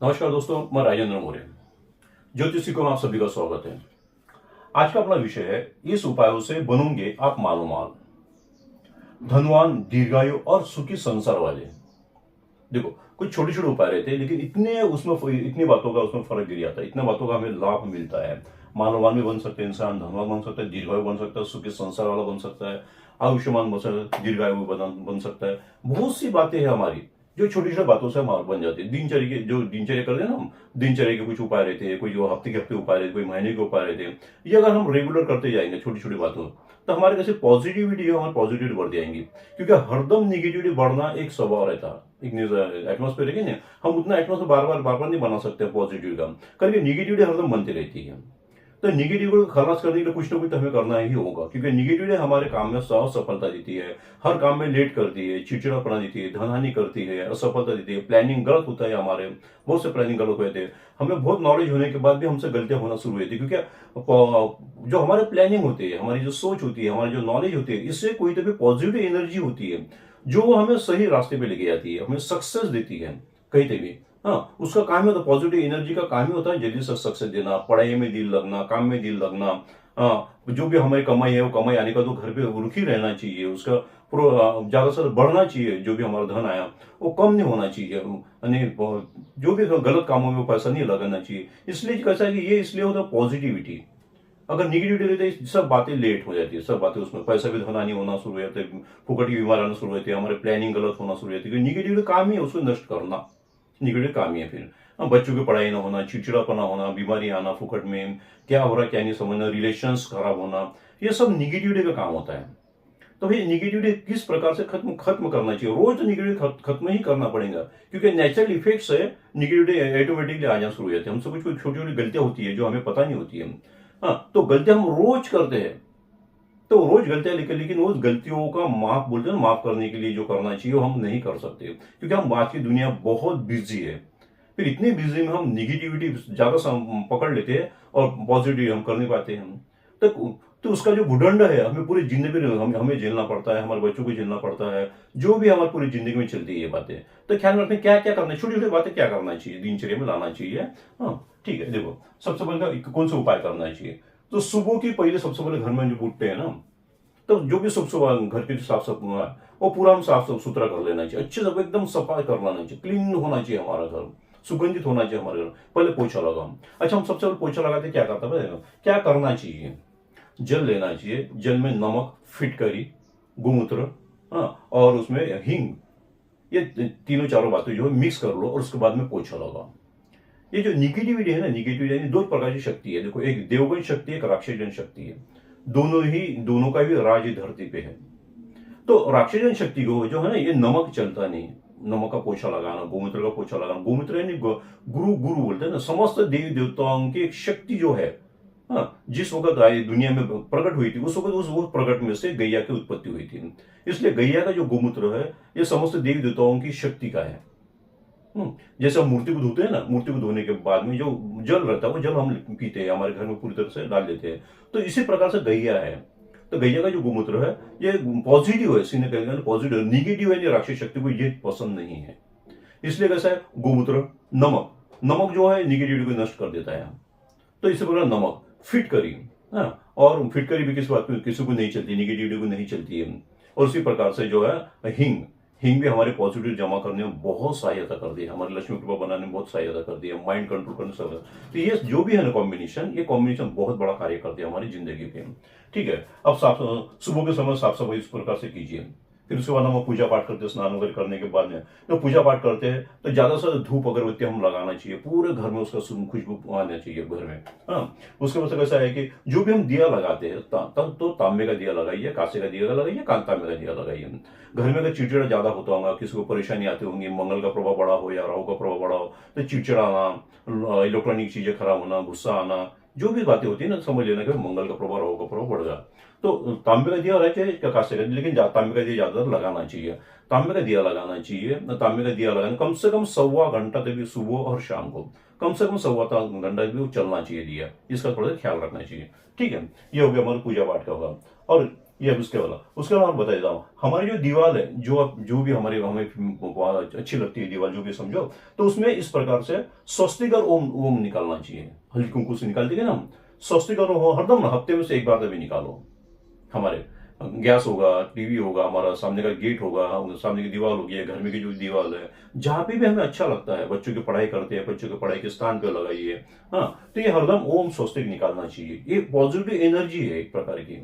नमस्कार दोस्तों, मैं राजेंद्र मौर्य। ज्योतिषी को आप सभी का स्वागत है। आज का अपना विषय है, इस उपायों से बनोगे आप मालो माल, धनवान, दीर्घायु और सुखी संसार वाले। देखो, कुछ छोटे छोटे उपाय रहते हैं, लेकिन इतनी बातों का उसमें फर्क गिर जाता है, इतने बातों का हमें लाभ मिलता है। मानववान भी बन सकते हैं इंसान, धनवान बन सकता है, दीर्घायु बन सकता है, सुखी संसार वाला बन सकता है, आयुष्मान बन सकता है, दीर्घायु बन सकता है। बहुत सी बातें हैं हमारी जो छोटी छोटी बातों से हम बन जाती है। दिनचर्या करते हैं ना हम, दिनचर्या के कुछ उपाय रहते हैं, कोई जो हफ्ते के हफ्ते उपाय रहते हैं, कोई महीने के उपाय रहते हैं। ये अगर हम रेगुलर करते जाएंगे छोटी छोटी बातों, तो हमारे कैसे पॉजिटिविटी है, हमारी पॉजिटिविटी बढ़ जाएंगी। क्योंकि हरदम निगेटिविटी बढ़ना एक स्वभाव रहता है, एक एटमोस्फेयर है कि नहीं, हम उतना एटमोस्फेयर बार बार नहीं बना सकते पॉजिटिव का, कभी निगेटिविटी हरदम बनती रहती है। तो निगेटिव को खलास करने के लिए कुछ ना कुछ तो हमें करना ही होगा, क्योंकि निगेटिविटी हमारे काम में असफलता देती है, हर काम में लेट करती है, चिड़चिड़ापना देती है, धनहानि करती है, असफलता देती है, प्लानिंग गलत होता है हमारे, बहुत से प्लानिंग गलत हुए थे। हमें बहुत नॉलेज होने के बाद भी हमसे गलतियां होना शुरू हुई थी, क्योंकि जो हमारे प्लानिंग होती है, हमारी जो सोच होती है, हमारी जो नॉलेज होती है, इससे कोई तो भी पॉजिटिव एनर्जी होती है जो हमें सही रास्ते पे लेके जाती है, हमें सक्सेस देती है कहीं तक भी। हाँ, उसका काम ही होता है, पॉजिटिव एनर्जी का काम ही होता है जल्दी से सक्सेस देना, पढ़ाई में दिल लगना, काम में दिल लगना। हाँ, जो भी हमारी कमाई है, वो कमाई आने का तो घर पे रुकी रहना चाहिए, उसका ज्यादा से बढ़ना चाहिए। जो भी हमारा धन आया वो कम नहीं होना चाहिए, यानी जो भी गलत कामों में पैसा नहीं लगाना चाहिए। इसलिए कैसा है कि ये इसलिए होता है पॉजिटिविटी। अगर निगेटिविटी रहती है, सब बातें लेट हो जाती है, सब बातें उसमें पैसा भी धनानी होना शुरू हो जाता है, फुकट की बीमार आना शुरू हो जाती है, हमारे प्लानिंग गलत होना शुरू हो जाती है। निगेटिव काम ही है उसको नष्ट करना, निगेटिव काम ही है। फिर बच्चों की पढ़ाई ना होना, चिड़चिड़ापना होना, बीमारी आना फुकट में, क्या हो रहा है क्या नहीं समझना, रिलेशंस खराब होना, ये सब निगेटिविटी का काम होता है। तो भाई निगेटिविटी किस प्रकार से खत्म करना चाहिए, रोज तो निगेटिविटी खत्म ही करना पड़ेगा, क्योंकि नेचुरल इफेक्ट्स है, निगेटिविटी ऑटोमेटिकली आ जाना शुरू हो जाती है। हमसे कुछ छोटी छोटी गलतियां होती है जो हमें पता नहीं होती है। हाँ, तो गलतियां हम रोज करते हैं, तो रोज गलतियां लेकिन उस गलतियों का माफ बोलते हैं, माफ करने के लिए जो करना चाहिए वो हम नहीं कर सकते, क्योंकि हम आज की दुनिया बहुत बिजी है। फिर इतनी बिजी में हम निगेटिविटी ज्यादा पकड़ लेते हैं और पॉजिटिव हम कर नहीं पाते हैं। तो उसका जो भूदंड है हमें पूरी जिंदगी हमें झेलना पड़ता है, हमारे बच्चों को झेलना पड़ता है, जो भी हमारी पूरी जिंदगी में चलती है ये बातें। तो ख्याल रखते हैं क्या क्या करना है, छोटी छोटी बातें क्या करना चाहिए, दिनचर्या में लाना चाहिए। हाँ, ठीक है। देखो, सबसे पहले कौन सा उपाय करना चाहिए, तो सुबह की पहले सबसे पहले घर में जो उठते हैं ना, तो जो भी सुबह घर की साफ सफाई है वो पूरा हम साफ सुथरा कर लेना चाहिए, अच्छे से एकदम सफाई कर लेना चाहिए, क्लीन होना चाहिए हमारा घर, सुगंधित होना चाहिए हमारे घर। पहले पोछा लगाओ। अच्छा, हम सबसे पहले पोछा लगाते क्या करता है, क्या करना चाहिए, जल लेना चाहिए, जल में नमक, फिटकरी, गोमूत्र, हाँ, और उसमें हींग, ये तीनों चारों बातें जो है मिक्स कर लो और उसके बाद में पोछा लगाओ। ये जो निगेटिविटी है ना, निगेटिविटी यानी दो प्रकार की शक्ति है। देखो, एक देवगन शक्ति है, एक राक्षसजन शक्ति है। दोनों का भी राज धरती पे है। तो राक्षसजन शक्ति को जो है ना, ये नमक चलता नहीं, नमक का पोछा लगाना, गोमूत्र का पोछा लगाना। गोमूत्र यानी गुरु गुरु बोलते हैं ना, समस्त देवी देवताओं की एक शक्ति जो है। हाँ, जिस वक्त आई दुनिया में प्रकट हुई थी, उस वक्त उस प्रकट में से गैया की उत्पत्ति हुई थी। इसलिए गैया का जो गोमूत्र है, ये समस्त देवी देवताओं की शक्ति का है। जैसे हम मूर्ति को धोते हैं ना, मूर्ति को धोने के बाद में जो जल रहता है वो जल हम पीते हैं, हमारे घर में पूरी तरह से डाल देते हैं। तो इसी प्रकार से गैया है। तो गैया का जो गोमूत्र है ये पॉजिटिव है, सीने कहने पॉजिटिव, निगेटिव है, राक्षस शक्ति को ये पसंद नहीं है। इसलिए कैसा है, गोमूत्र, नमक जो है निगेटिविटी को नष्ट कर देता है। तो इसी प्रकार नमक, फिटकरी, हाँ, और फिटकरी भी किसी को नहीं चलती, निगेटिविटी को नहीं चलती है। और उसी प्रकार से जो है हींग भी हमारे पॉजिटिव जमा करने में बहुत सहायता करती है, हमारे लक्ष्मी कृपा बनाने में बहुत सहायता करती है, माइंड कंट्रोल करने से। तो ये जो भी है ना कॉम्बिनेशन, ये कॉम्बिनेशन बहुत बड़ा कार्य करती है हमारी जिंदगी पे। ठीक है, अब सुबह के समय साफ सफाई इस प्रकार से कीजिए। फिर उसके बाद हम पूजा पाठ करते हैं, स्नान वगैरह करने के बाद में जब पूजा पाठ करते हैं तो ज्यादा से धूप अगरबत्ती हम लगाना चाहिए, पूरे घर में उसका खुशबू आना चाहिए घर में। हाँ, उसके बाद कैसा है कि जो भी हम दिया लगाते हैं तब तो तांबे का दिया लगाइए, कांसे का दिया लगाइए, तांबे का दिया लगाइए। घर में अगर चिड़चिड़ा ज्यादा होता होगा, किसी को परेशानी आती होंगी, मंगल का प्रभाव बड़ा हो या राहु का प्रभाव बड़ा हो, तो चिड़चिड़ाना, इलेक्ट्रॉनिक चीजें खराब होना, गुस्सा आना, जो भी बातें होती है ना, समझ लेना कि मंगल का प्रभाव, राहु का प्रभाव बढ़ गया। तो तांबे का दिया रहना चाहिए, कांसे का, लेकिन तांबे का दिया ज्यादातर लगाना चाहिए। तांबे का दिया लगाना चाहिए, तांबे का दिया लगाना कम से कम 1.25 घंटा तक भी, सुबह और शाम को कम से कम 1.25 घंटा भी चलना चाहिए दिया, इसका थोड़ा सा ख्याल रखना चाहिए। ठीक है, ये हो गया हमारा पूजा पाठ का होगा। और ये अब उसके बाद बता देता हूँ। हमारी जो दीवार है, जो भी हमारे हमें अच्छी लगती है दीवार, जो भी समझो, तो उसमें इस प्रकार से स्वस्तिक और ओम ओम निकालना चाहिए। हल्दी कुंकू से निकालते हैं ना हम, स्वस्तिक और ओम हरदम हफ्ते में से एक बार भी निकालो। हमारे गैस होगा, टीवी होगा, हमारा सामने का गेट होगा, सामने की दीवार होगी, घर में की जो दीवार है, जहां पे भी हमें अच्छा लगता है, बच्चों की पढ़ाई करते हैं, बच्चों की पढ़ाई के स्थान पे लगाइए। हाँ, तो ये हरदम ओम स्वस्तिक निकालना चाहिए। ये पॉजिटिव एनर्जी है एक प्रकार की,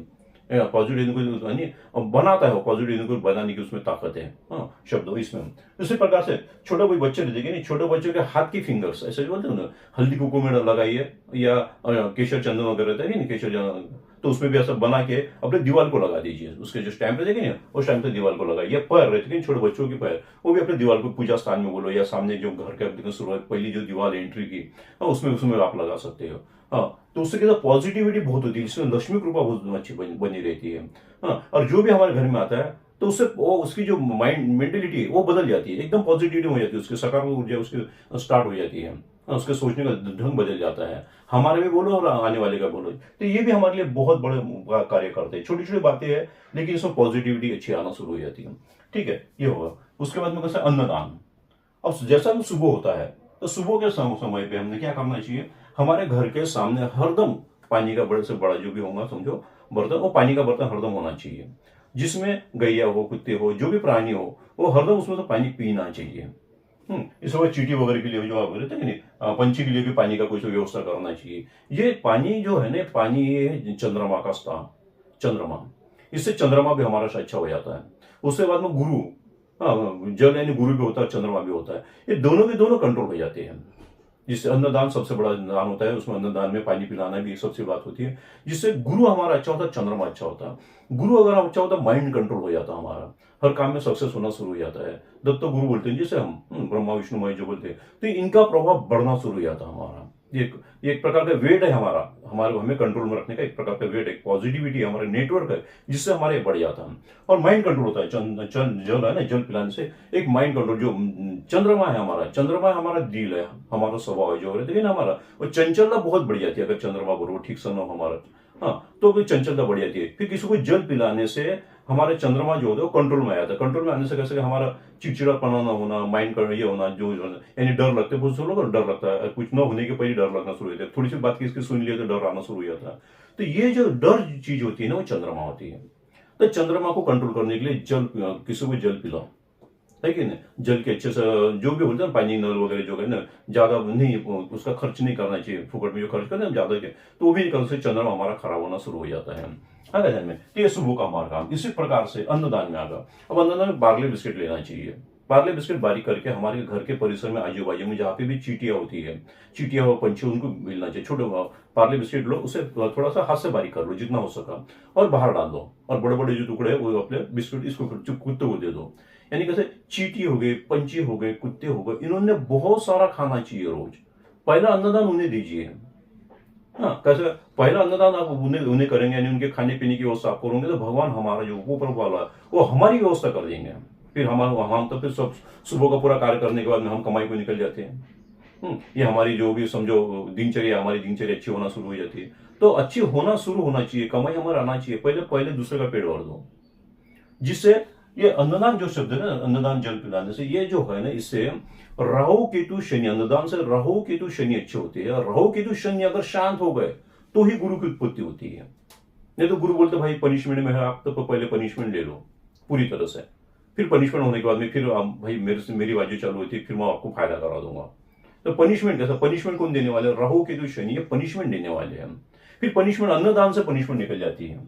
पॉजिटिव एनर्जी बनाता है, पॉजिटिव एनर्जी बनाने की उसमें ताकत है। हाँ, शब्दों इसमें इसी प्रकार से छोटा कोई बच्चे देखेंगे नहीं, छोटे बच्चों के हाथ की फिंगर्स ऐसे बोलते हैं ना, हल्दी कुकू में लगाइए, या केशर चंदन वगैरह रहता है ना, केशर चंदन, तो उसमें भी ऐसा बना के अपने दीवार को लगा दीजिए। उसके जो स्टैम्प रहते हैं उस टाइम से दीवार को लगाइए। पैर रहते हैं छोटे बच्चों के पैर, वो भी अपने दीवार को पूजा स्थान में बोलो, या सामने जो घर के शुरुआत पहली जो दीवार एंट्री की, उसमें उसमें आप लगा सकते हो। हाँ, तो उससे क्या पॉजिटिविटी बहुत होती है, इसमें लक्ष्मी कृपा बहुत अच्छी बनी रहती है। हाँ, और जो भी हमारे घर में आता है तो उससे वो उसकी जो माइंड मेंटेलिटी है वो बदल जाती है, एकदम पॉजिटिविटी हो जाती है, उसकी सकारात्मक ऊर्जा उसकी स्टार्ट हो जाती है। उसके सोचने का ढंग बदल जाता है, हमारे भी बोलो और आने वाले का बोलो। तो ये भी हमारे लिए बहुत बड़े कार्य करते हैं। छोटी छोटी बातें हैं लेकिन इसमें पॉजिटिविटी अच्छी आना शुरू हो जाती है। ठीक है, ये होगा। उसके बाद में कैसे अन्नदान। अब जैसा भी सुबह होता है तो सुबह के समय पे हमने क्या करना चाहिए, हमारे घर के सामने हरदम पानी का बड़े से बड़ा जो भी होगा समझो बर्तन, वो पानी का बर्तन हरदम होना चाहिए, जिसमें गैया हो, कुत्ते हो, जो भी प्राणी हो, वो हरदम उसमें तो पानी पीना चाहिए। इस वक्त चींटी वगैरह के लिए जो आप रहते हैं नहीं, पंछी के लिए भी पानी का कोई व्यवस्था करना चाहिए। ये पानी जो है ना, पानी ये चंद्रमा का स्थान, चंद्रमा, इससे चंद्रमा भी हमारा अच्छा हो जाता है। उसके बाद में गुरु, हाँ, जल यानी गुरु भी होता है, चंद्रमा भी होता है, ये दोनों के दोनों कंट्रोल हो जाते हैं। जिससे अन्नदान सबसे बड़ा दान होता है, उसमें अन्नदान में पानी पिलाना भी एक सबसे बात होती है, जिससे गुरु हमारा अच्छा होता है, चंद्रमा अच्छा होता है। गुरु अगर अच्छा होता है, माइंड कंट्रोल हो जाता है हमारा, हर काम में सक्सेस होना शुरू हो जाता है। दत्त गुरु बोलते हैं जिसे हम, ब्रह्मा विष्णु महेश जो बोलते हैं, तो इनका प्रभाव बढ़ना शुरू हो जाता है हमारा। ये एक प्रकार का वेट है हमारा, हमारे हमें कंट्रोल में रखने का एक प्रकार का वेट है, पॉजिटिविटी हमारे नेटवर्क है, जिससे हमारे बढ़ जाता है। और माइंड कंट्रोल होता है, जल है ना, जल पिलाने से एक माइंड कंट्रोल। जो चंद्रमा है हमारा, चंद्रमा हमारा दिल है, हमारा स्वभाव है जो रहता है ना हमारा, वो चंचलता बहुत बढ़ जाती है अगर चंद्रमा बरोबर ठीक से न हमारा। हाँ, तो फिर चंचलता बढ़ जाती है। फिर किसी को जल पिलाने से हमारे चंद्रमा जो होता है वो कंट्रोल में आ जाता है। कंट्रोल में आने से कैसे हमारा चिड़चिड़ापना ना होना, माइंड का ये होना, जो यानी डर लगता है, बहुत लोगों को डर लगता है, कुछ ना होने के पहले डर लगना शुरू हो जाता है, थोड़ी सी बात किसकी सुन लिया तो डर आना शुरू हो जाता है। तो ये जो डर चीज होती है ना, वो चंद्रमा होती है। तो चंद्रमा को कंट्रोल करने के लिए जल, किसी को जल पिलाओ, है कि नहीं, जल के अच्छे से जो भी होता है पानी नल वगैरह जो है ना, ज्यादा नहीं उसका खर्च नहीं करना चाहिए, फुकट में जो खर्च करते हैं ज्यादा के, तो वो भी से चंद्रमा हमारा खराब होना शुरू हो जाता है। आगे ध्यान में, तो ये सुबह का हमारा काम। इसी प्रकार से अन्नदान में आगा। अब अन्नदान में बार्ले बिस्किट लेना चाहिए। बार्ले बिस्किट बारीक करके हमारे घर के परिसर में आजू बाजू में जहाँ पे भी चीटियां होती है, चीटियां और पंछी, उनको मिलना चाहिए। छोटे पार्ले बिस्किट लो, उसे थोड़ा सा हाथ से बारीक कर लो जितना हो सका, और बाहर डाल दो, और बड़े बड़े जो टुकड़े है वो अपने बिस्किट इसको कुत्ते को दे दो। यानी कैसे चींटी हो गए, पंछी हो गए, कुत्ते हो गए, इन्होंने बहुत सारा खाना चाहिए रोज। पहला अन्नदान उन्हें दीजिए। हाँ, कैसे पहला अन्नदान आप उन्हें उन्हें करेंगे, यानी उनके खाने पीने की व्यवस्था आप करोगे, तो भगवान हमारा जो ऊपर वाला है वो हमारी व्यवस्था कर देंगे। फिर हम तो फिर सब सुबह का पूरा कार्य करने के बाद में हम कमाई को निकल जाते हैं। ये हमारी जो भी समझो दिनचर्या, हमारी दिनचर्या अच्छी होना शुरू हो जाती है। तो अच्छी होना शुरू होना चाहिए, कमाई हमारा आना चाहिए, पहले पहले दूसरे का पेट भर दो। जिससे ये अन्नदान जो शब्द है ना, अन्नदान जल पिलाने से, ये जो है ना, इससे राहु केतु शनि, अन्नदान से राहु केतु शनि अच्छे होते हैं। राहु केतु शनि अगर शांत हो गए तो ही गुरु की उत्पत्ति होती है। नहीं तो गुरु बोलते भाई पनिशमेंट में है, आप तो पहले पनिशमेंट ले लो पूरी तरह से, फिर पनिशमेंट होने के बाद में फिर भाई मेरे से मेरी बाजी चालू होती है, फिर मैं आपको फायदा करा दूंगा। तो पनिशमेंट कैसा, पनिशमेंट कौन देने वाले, राहु केतु शनि ये पनिशमेंट देने वाले हैं। फिर पनिशमेंट, अन्नदान से पनिशमेंट निकल जाती है।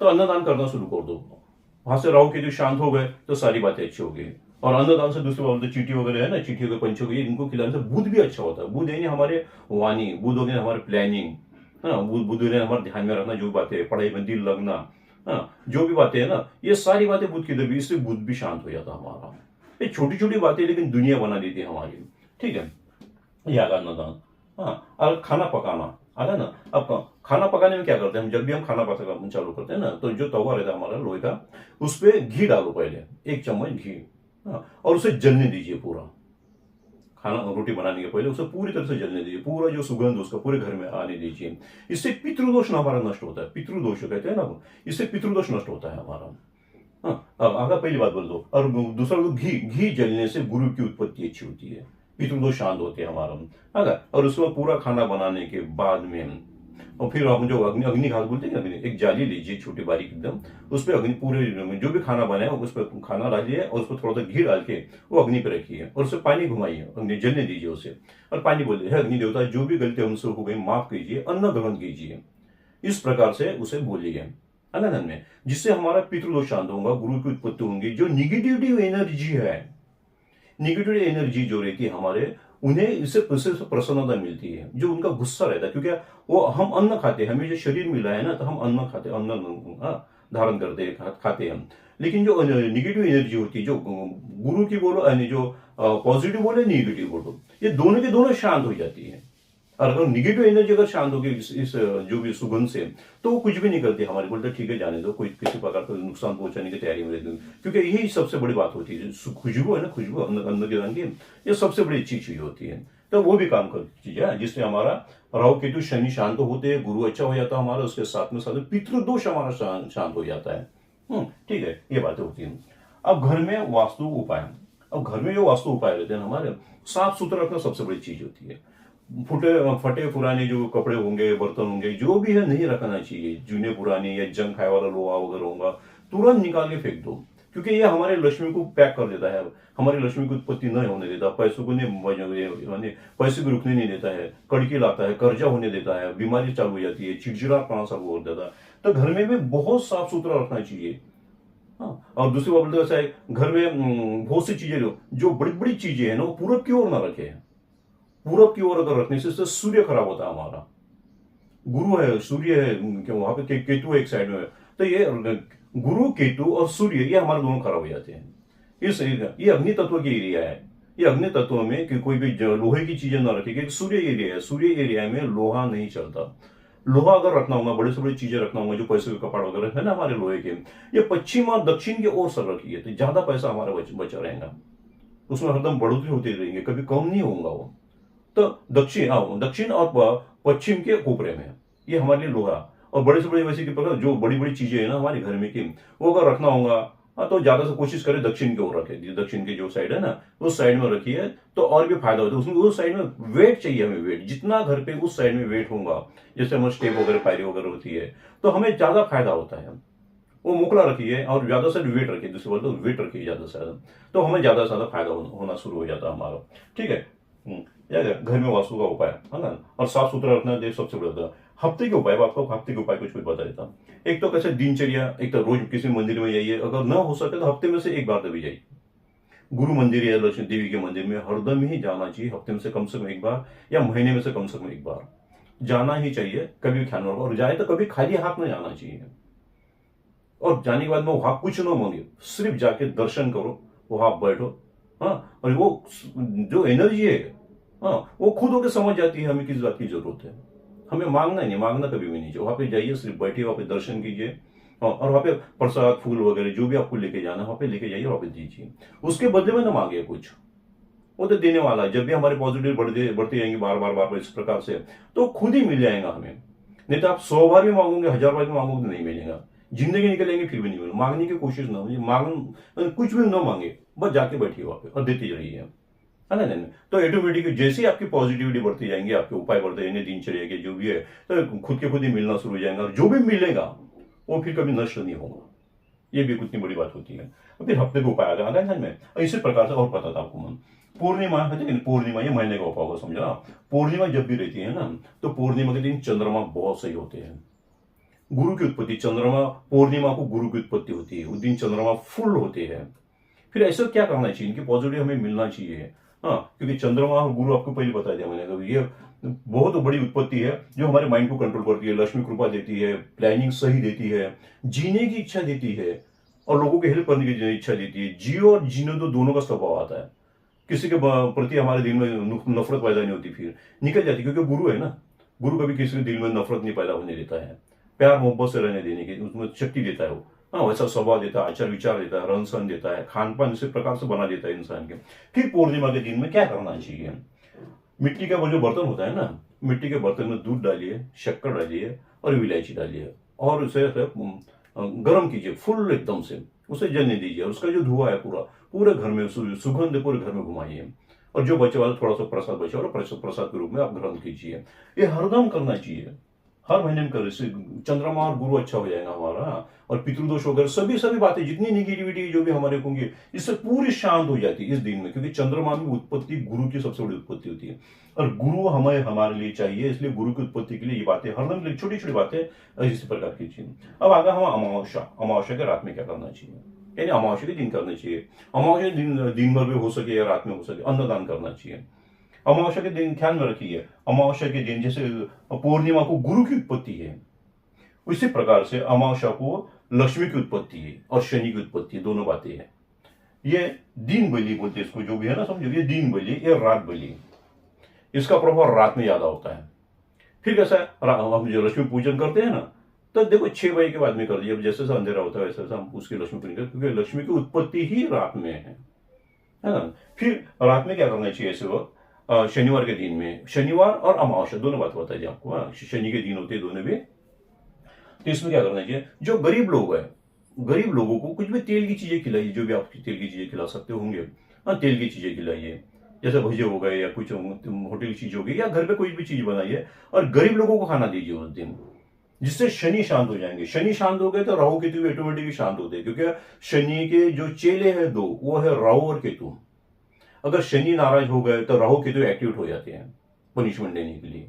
तो अन्नदान करना शुरू कर दो। वहां से राहु केतु शांत हो गए तो सारी बातें अच्छी हो गई। और अन्नदान से दूसरी बात, चींटी वगैरह है ना, चींटी के पंछियों के, इनको खिलाने से बुध भी अच्छा होता है। बुध यानी हमारे वाणी, बुध हो गए हमारे प्लानिंग, है ना, बुध ने हमारे ध्यान में रखना, जो बातें पढ़ाई में दिल लगना, जो भी बातें है ना, ये सारी बातें बुध की दबी, इससे बुध भी शांत हो जाता हमारा। ये छोटी छोटी बातें लेकिन दुनिया बना देती है हमारी। ठीक है, ये आगा अन्नदान। हाँ, और खाना पकाना आगा ना। अब खाना पकाने में क्या करते हैं हम, जब भी हम खाना पकाना चालू करते हैं ना, तो जो तवा रहता है हमारा लोहे का, उस पर घी डालो पहले, 1 चम्मच घी, और उसे जलने दीजिए पूरा। खाना रोटी बनाने के पहले उसे पूरी तरह से जलने दीजिए, पूरा जो सुगंध उसका पूरे घर में आने दीजिए। इससे पितृदोष हमारा नष्ट होता है, पितृदोष कहते हैं ना, इससे पितृदोष नष्ट होता है हमारा। हाँ, अगर पहली बात बोल दो। और दूसरा घी, घी जलने से गुरु की उत्पत्ति अच्छी होती है, पितृदोष शांत होते हैं हमारा। अगर और उसमें पूरा खाना बनाने के बाद में और फिर हम जो अग्नि घास बोलते हैं, अग्नि एक जाली लीजिए छोटी बारीक एकदम, उस पर अग्नि पूरे जो भी खाना बनाए उस पर खाना डालिए और उस पर थोड़ा सा घी डाल के वो अग्नि पर रखिए और उससे पानी घुमाइए, अग्नि जलने दीजिए उसे। और पानी बोलिए, है अग्नि देवता जो भी गलती हमसे हो गई माफ कीजिए, अन्न ग्रहण कीजिए, इस प्रकार से उसे बोलिए अनंत में, जिससे हमारा पितृदोष शांत होगा, गुरु की उत्पत्ति होंगी। जो निगेटिव एनर्जी है, निगेटिव एनर्जी जो रहती है हमारे, उन्हें इससे प्रसन्नता मिलती है। जो उनका गुस्सा रहता है, क्योंकि वो हम अन्न खाते हैं, हमें जो शरीर मिला है ना, तो हम अन्न खाते, अन्न धारण करते खाते हैं। लेकिन जो निगेटिव एनर्जी होती है, जो गुरु की बोलो यानी जो पॉजिटिव बोले, निगेटिव बोलो, ये दोनों के दोनों शांत हो जाती है। और अगर निगेटिव एनर्जी अगर शांत होगी इस जो भी सुगंध से, तो वो कुछ भी नहीं करती हमारे, बोलते ठीक है जाने दो, कोई किसी प्रकार का नुकसान पहुंचाने की तैयारी में रहती है। क्योंकि यही सबसे बड़ी बात होती है, खुशबू है ना, खुशबू अन्न के रंग की, ये सबसे बड़ी अच्छी चीज होती है। तो वो भी काम कर चीज है, जिससे हमारा राहु केतु शनि शांत होते हैं, गुरु अच्छा हो जाता है हमारा, उसके साथ में पितृदोष हमारा शांत हो जाता है। ठीक है, ये बातें होती हैं। अब घर में वास्तु उपाय, अब घर में जो वास्तु उपाय रहते हैं हमारे, साफ सुथरा रखना सबसे बड़ी चीज होती है। फटे पुराने जो कपड़े होंगे, बर्तन होंगे, जो भी है नहीं रखना चाहिए। जूने पुराने या जंग खाए वाला लोहा वगैरह होगा, तुरंत निकाल के फेंक दो, क्योंकि ये हमारे लक्ष्मी को पैक कर देता है, हमारी लक्ष्मी की उत्पत्ति नहीं होने देता, पैसों को नहीं, पैसे को रुकने नहीं देता है, कड़की लाता है, कर्जा होने देता है, बीमारी चालू हो जाती है, चिड़चिड़ापना चालू हो जाता है। तो घर में भी बहुत साफ सुथरा रखना चाहिए। हाँ, और दूसरी बात बोलते हैं, घर में बहुत सी चीजें जो बड़ी बड़ी चीजें है ना, वो पूरब की ओर ना रखे। पूरब की ओर अगर रखने से सूर्य खराब होता है हमारा। गुरु है, सूर्य है, वहां पे केतु है एक साइड में, तो ये गुरु केतु और सूर्य ये हमारे दोनों खराब हो जाते हैं। ये अग्नि तत्व की एरिया है। ये अग्नि तत्व में कि कोई भी लोहे की चीजें ना रखेगी। सूर्य एरिया है, सूर्य एरिया में लोहा नहीं चलता। लोहा अगर रखना होगा, बड़े से बड़ी चीजें रखना होगा, जो पैसे के कपड़ वगैरह है ना हमारे लोहे के, ये पश्चिम और दक्षिण की ओर सब रखिए, तो ज्यादा पैसा हमारा बचा रहेगा। उसमें हरदम बढ़ोतरी होती रहेंगे, कभी कम नहीं होगा वो। तो दक्षिण और पश्चिम के कोपरे में ये हमारे लिए लोहा, और बड़े से बड़े वैसे की प्रकार जो बड़ी बड़ी चीजें है ना हमारे घर में की, वो अगर रखना होगा तो ज्यादा से कोशिश करें दक्षिण की ओर रखे। दक्षिण की जो साइड है ना, उस साइड में रखिए तो और भी फायदा होता है। उसमें उस साइड में वेट चाहिए हमें, वेट जितना घर पे उस साइड में वेट होगा, जैसे हमारे स्टेप वगैरह पायरी वगैरह होती है, तो हमें ज्यादा फायदा होता है। वो मोकला रखिए और ज्यादा से वेट रखिए, दूसरी बात तो वेट रखिए ज्यादा से ज्यादा, तो हमें ज्यादा से ज्यादा फायदा होना शुरू हो जाता है हमारा। ठीक है, घर में वास्तु का उपाय है ना, और साफ सुथरा रखना देख सबसे बड़ा। हफ्ते के उपाय, आपको हफ्ते के उपाय कुछ बता देता हूँ। एक तो कैसे दिनचर्या, एक तो रोज किसी मंदिर में जाइए, अगर ना हो सके तो हफ्ते में से एक बार तभी जाइए। गुरु मंदिर या लक्ष्मी देवी के मंदिर में हरदम ही जाना चाहिए, हफ्ते में से कम एक बार, या महीने में से कम एक बार जाना ही चाहिए। कभी ख्याल रखो, और जाए तो कभी खाली हाथ में जाना चाहिए। और जाने के बाद में वहां कुछ ना मांगे, सिर्फ जाके दर्शन करो, वहां बैठो। हाँ, और वो जो एनर्जी है, हाँ, वो खुद होकर समझ जाती है हमें किस बात की जरूरत है। हमें मांगना ही नहीं, मांगना कभी भी नहीं चाहिए। वहां पे जाइए, सिर्फ बैठिए, वहां पे दर्शन कीजिए, और वहां पे प्रसाद फूल वगैरह जो भी आपको लेके जाना, वहां पे लेके जाइए, वहां पे दीजिए। उसके बदले में ना मांगे कुछ, वो तो देने वाला है। जब भी हमारे पॉजिटिव बढ़ते जाएंगे बार बार इस प्रकार से, तो खुद ही मिल जाएगा हमें। नहीं तो आप 100 बार भी मांगोगे, 1000 बार भी मांगोगे तो नहीं मिलेगा। जिंदगी निकलेंगे फिर भी नहीं मिलेगा। मांगने की कोशिश ना हो, कुछ भी ना मांगे, बस जाके बैठिए वहां पे और देती रहिए, है ना। तो ऑटोमेटिक जैसे ही आपकी पॉजिटिविटी बढ़ती जाएंगे, आपके उपाय बढ़ते जाएंगे, दिनचर्या के जो भी है, तो खुद के खुद ही मिलना शुरू हो जाएगा। और जो भी मिलेगा वो फिर कभी नष्ट नहीं होगा। ये भी कितनी बड़ी बात होती है। और फिर हफ्ते को उपाय आ गया में, इसी प्रकार से और पता था आपको मन। पूर्णिमा है, पूर्णिमा ये महीने का उपाय होगा, समझा। पूर्णिमा जब भी रहती है ना, तो पूर्णिमा के दिन चंद्रमा बहुत सही होते हैं। गुरु की उत्पत्ति, चंद्रमा पूर्णिमा को गुरु की उत्पत्ति होती है, उस दिन चंद्रमा फुल होते हैं। फिर ऐसा क्या करना चाहिए, इनकी पॉजिटिव हमें मिलना चाहिए। हाँ, क्योंकि चंद्रमा और गुरु आपको पहले बता दिया मैंने, तो ये बहुत बड़ी उत्पत्ति है जो हमारे माइंड को कंट्रोल करती है, लक्ष्मी कृपा देती है, प्लानिंग सही देती है, जीने की इच्छा देती है, और लोगों की हेल्प करने की इच्छा देती है। जियो और जीने तो दोनों का स्वभाव आता है। किसी के प्रति हमारे दिल में नफरत पैदा नहीं होती, फिर निकल जाती, क्योंकि गुरु है ना। गुरु कभी किसी के दिल में नफरत नहीं पैदा होने देता है, प्यार मोहब्बत से रहने देने की उसमें शक्ति देता है वो। हाँ, वैसा स्वभाव देता है, आचार विचार देता है, रहन सहन देता है, खान पान इसी प्रकार से बना देता है इंसान के। फिर पूर्णिमा के दिन में क्या करना चाहिए? मिट्टी का वो जो बर्तन होता है ना, मिट्टी के बर्तन में दूध डालिए, शक्कर डालिए और इलायची डालिए और उसे गर्म कीजिए फुल एकदम से, उसे जलने दीजिए। उसका जो धुआं है पूरा पूरे घर में, सुगंध पूरे घर में घुमाइए और जो बचे वाला थोड़ा सा प्रसाद बचे वाला प्रसाद के रूप में आप ग्रहण कीजिए। ये हरदम करना चाहिए, हर महीने में कर। इससे चंद्रमा और गुरु अच्छा हो जाएगा हमारा, और पितृदोष वगैरह सभी बातें जितनी निगेटिविटी जो भी हमारे होंगे इससे पूरी शांत हो जाती है इस दिन में, क्योंकि चंद्रमा में उत्पत्ति गुरु की सबसे बड़ी उत्पत्ति होती है और गुरु हमें हमारे लिए चाहिए। इसलिए गुरु की उत्पत्ति के लिए ये बातें हरदम छोटी छोटी बातें इसी प्रकार की चाहिए। अब आगे हम अमावस्या के रात में क्या करना चाहिए, यानी अमावस्या के दिन करना चाहिए। अमावस्या के दिन भर में हो सके या रात में हो सके अन्नदान करना चाहिए। अमावस्या के दिन ध्यान में रखिए, अमावस्या के दिन जैसे पूर्णिमा को गुरु की उत्पत्ति है, उसी प्रकार से अमावस्या को लक्ष्मी की उत्पत्ति है और शनि की उत्पत्ति है, दोनों बातें हैं। ये दीन बलि बोलते हैं इसको, जो भी है ना, समझो, ये दीन बलि, ये रात बलि, इसका प्रभाव रात में ज्यादा होता है। फिर कैसा है, हम जो लक्ष्मी पूजन करते हैं ना, तो देखो 6 बजे के बाद में कर दिए, जैसे अंधेरा होता है वैसे हम उसकी लक्ष्मी पूजन करते, क्योंकि लक्ष्मी की उत्पत्ति ही रात में है ना। फिर रात में क्या करना चाहिए ऐसे वक्त, शनिवार के दिन में, शनिवार और अमावस्या दोनों बात बता दी आपको, शनि के दिन होते हैं दोनों भी। तो इसमें क्या करना चाहिए, जो गरीब लोग हैं, गरीब लोगों को कुछ भी तेल की चीजें खिलाइए, जो भी आप तेल की चीजें खिला सकते होंगे, हाँ, तेल की चीजें खिलाइए, जैसे भजे हो गए या कुछ होटल की चीज हो गई, या घर पे कोई भी चीज बनाइए और गरीब लोगों को खाना दीजिए उस दिन, जिससे शनि शांत हो जाएंगे। शनि शांत हो गए तो राहु केतु भी ऑटोमेटिकली शांत होते हैं, क्योंकि शनि के जो चेले हैं दो, वो है राहु और केतु। अगर शनि नाराज हो गए तो राहु केतु एक्टिवेट हो जाते हैं पनिशमेंट देने के लिए।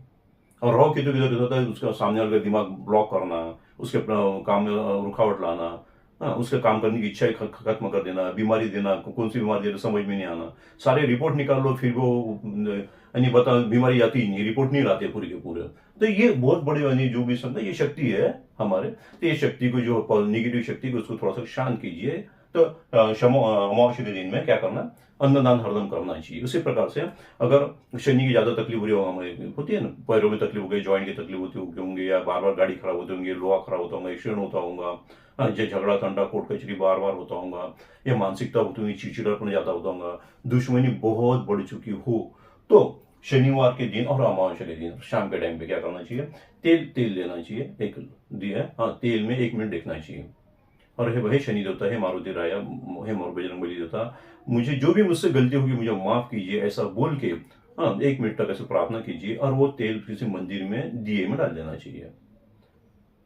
और राहु केतु के होता है उसका सामने वाले का दिमाग ब्लॉक करना, उसके काम में रुकावट लाना, उसके काम करने की इच्छा खत्म कर देना, बीमारी देना, कौन सी बीमारी दे रहे समझ में नहीं आना, सारे रिपोर्ट निकाल लो फिर वो यानी बता बीमारी आती ही नहीं, रिपोर्ट नहीं लाते पूरी के पूरे। तो ये बहुत बड़ी यानी जो भी समझा ये शक्ति है हमारे, तो ये शक्ति को जो निगेटिव शक्ति को उसको थोड़ा सा शांत कीजिए। तो अमावस्या के दिन में क्या करना, अन्नदान हरदम करना चाहिए। उसी प्रकार से अगर शनि की ज्यादा तकलीफ होती है ना, पैरों में तकलीफ हो गई, ज्वाइंट की तकलीफ होती होंगे, या बार बार गाड़ी खराब होती होंगी, लोहा खराब होता होगा, एक्सीडेंट होता होगा, झगड़ा ठंडा कोर्ट कचहरी बार बार होता होगा, या मानसिकता होती होगी, चिड़चिड़ापन ज्यादा होता होगा, दुश्मनी बहुत बढ़ चुकी हो, तो शनिवार के दिन और अमावस्या के दिन शाम के टाइम पे क्या करना चाहिए, तेल लेना चाहिए, एक दिया, हाँ, तेल में 1 मिनट देखना चाहिए और हे भाई शनि देवता, हे मारुति राया, हे मोर बजरंग बली देवता, मुझे जो भी मुझसे गलती होगी मुझे माफ कीजिए, ऐसा बोल के 1 मिनट तक ऐसे प्रार्थना कीजिए और वो तेल किसी मंदिर में दिए में डाल देना चाहिए।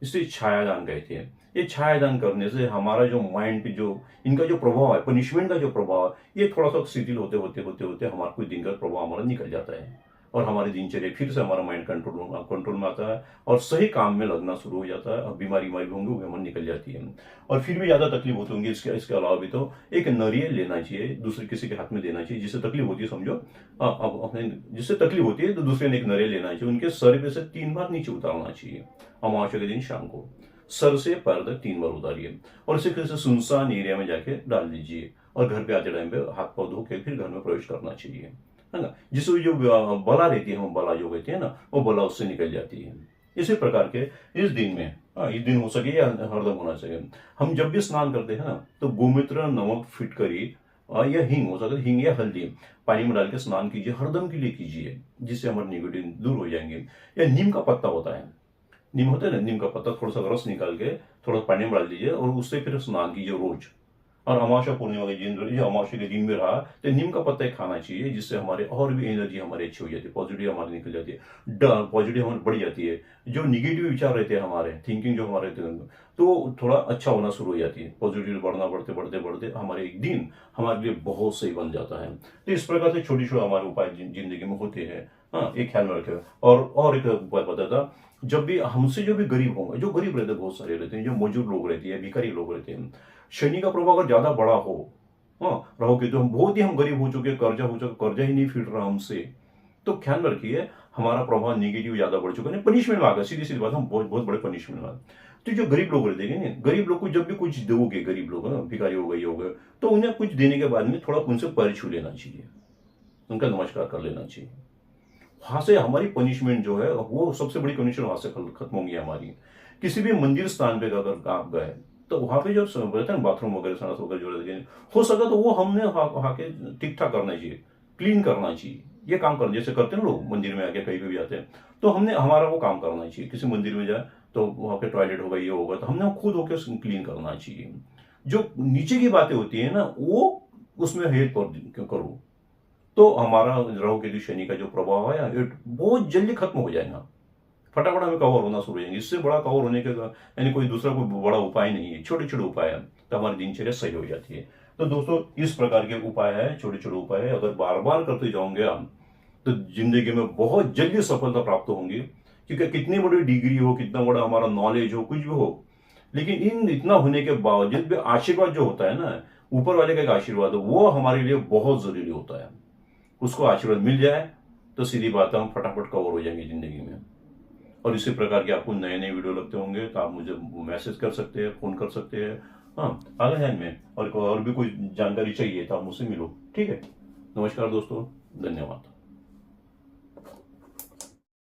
इसे छायादान कहते हैं। ये छायादान करने से हमारा जो माइंड पे जो इनका जो प्रभाव है, पनिशमेंट का जो प्रभाव है, ये थोड़ा सा शिथिल होते होते हमारा कोई दिन का प्रभाव हमारा निकल जाता है और हमारी दिनचर्या फिर से हमारा माइंड कंट्रोल में आता है और सही काम में लगना शुरू हो जाता है। अब बीमारी होंगी वो हमारी निकल जाती है और फिर भी ज्यादा तकलीफ होती होंगी। इसके अलावा भी तो एक नारियल लेना चाहिए, दूसरे किसी के हाथ में देना चाहिए, जिससे तकलीफ होती है, समझो अब अपने जिससे तकलीफ होती है तो दूसरे ने एक नारियल लेना चाहिए, उनके सर पे से 3 बार नीचे उतारना चाहिए अमावस्या के दिन शाम को, सर से पैर तक 3 बार उतारिए और इसे किसी सुनसान एरिया में जाके डाल दीजिए और घर पे आते टाइम पे हाथ पाँव धो के फिर घर में प्रवेश करना चाहिए, है ना। जिससे जो बला रहती है, हम बला जो कहते हैं ना, वो बला उससे निकल जाती है। इसी प्रकार के इस दिन में इस दिन हो सके या हरदम होना चाहिए, हम जब भी स्नान करते हैं ना तो गोमूत्र, नमक, फिटकरी या हींग हो सके, हींग या हल्दी पानी में डाल के स्नान कीजिए, हरदम के लिए कीजिए, जिससे हमारे नेगेटिव दूर हो जाएंगे। या नीम का पत्ता होता है, नीम होता है ना, नीम का पत्ता थोड़ा सा रस निकाल के थोड़ा पानी में डाल दीजिए और उससे फिर स्नान कीजिए रोज। और अमावस्या पूर्णिमा के दिन, अमावस्या के दिन में रहा तो नीम का पत्ता खाना चाहिए, जिससे हमारे और भी एनर्जी हमारी अच्छी हो जाती है, पॉजिटिव हमारी निकल जाती है, पॉजिटिव हमारी बढ़ जाती है। जो निगेटिव विचार रहते हैं हमारे, थिंकिंग जो हमारे रहते हैं, तो थोड़ा अच्छा होना शुरू हो जाती है, पॉजिटिव बढ़ना, बढ़ते हमारे एक दिन हमारे लिए बहुत सही बन जाता है। तो इस प्रकार से छोटी छोटी हमारे उपाय जिंदगी में होते हैं। हाँ, एक ख्याल में रखे। और एक उपाय बताता, जब भी हमसे जो भी गरीब होंगे, जो गरीब रहते हैं, बहुत सारे रहते हैं, जो मजदूर लोग रहते हैं, भिखारी लोग रहते हैं, शनि का प्रभाव अगर ज्यादा बड़ा हो, हाँ, राहु के तो हम बहुत ही हम गरीब हो चुके, कर्जा ही नहीं फिर रहा हमसे, तो ख्याल में रखिए हमारा प्रभाव नेगेटिव ज्यादा बढ़ चुका है, पनिशमेंट में आ गया, सीधी बात, हम बहुत बड़े पनिशमेंट में। तो जो गरीब लोग रहते हैं, गरीब लोग को जब भी कुछ दोगे, गरीब लोग भिखारी हो गए, तो उन्हें कुछ देने के बाद में थोड़ा उनसे पैर छू लेना चाहिए, उनका नमस्कार कर लेना चाहिए। वहां से हमारी पनिशमेंट जो है वो सबसे बड़ी पनिशमेंट वहां से खत्म होंगी हमारी। किसी भी मंदिर स्थान पे अगर आप गए, तो वहां पे जो बोलते हैं बाथरूम वगैरह संडास वगैरह जो रहते हैं, हो सका तो वो हमने आके ठीक ठाक करना चाहिए, क्लीन करना चाहिए। ये काम करना जैसे करते हैं लोग मंदिर में आके कहीं पे भी आते हैं, तो हमने हमारा वो काम करना चाहिए। किसी मंदिर में जाए तो वहां पे टॉयलेट होगा, ये होगा, तो हमने खुद होकर क्लीन करना चाहिए। जो नीचे की बातें होती है ना, वो उसमें हेल्प करो, तो हमारा राहु केतु शनि का जो प्रभाव है ये बहुत जल्दी खत्म हो जाएगा। फटाफट हमें कवर होना शुरू हो जाएंगे। इससे बड़ा कवर होने का यानी कोई दूसरा कोई बड़ा उपाय नहीं है, छोटे छोटे उपाय है, तो हमारी दिनचर्या सही हो जाती है। तो दोस्तों इस प्रकार के उपाय है, छोटे छोटे उपाय है, अगर बार बार करते जाओगे हम तो जिंदगी में बहुत जल्दी सफलता प्राप्त होंगी। क्योंकि कितनी बड़ी डिग्री हो, कितना बड़ा हमारा नॉलेज हो, कुछ भी हो, लेकिन इन इतना होने के बावजूद भी आशीर्वाद जो होता है ना, ऊपर वाले का एक आशीर्वाद हो, वो हमारे लिए बहुत जरूरी होता है। उसको आशीर्वाद मिल जाए तो सीधी बात है, हम फटाफट कवर हो जाएंगे जिंदगी में। और इसी प्रकार के आपको नए नए वीडियो लगते होंगे तो आप मुझे मैसेज कर सकते हैं, फोन कर सकते हैं। हाँ, आ गए हैं में और भी कोई जानकारी चाहिए तो आप मुझसे मिलो। ठीक है, नमस्कार दोस्तों, धन्यवाद।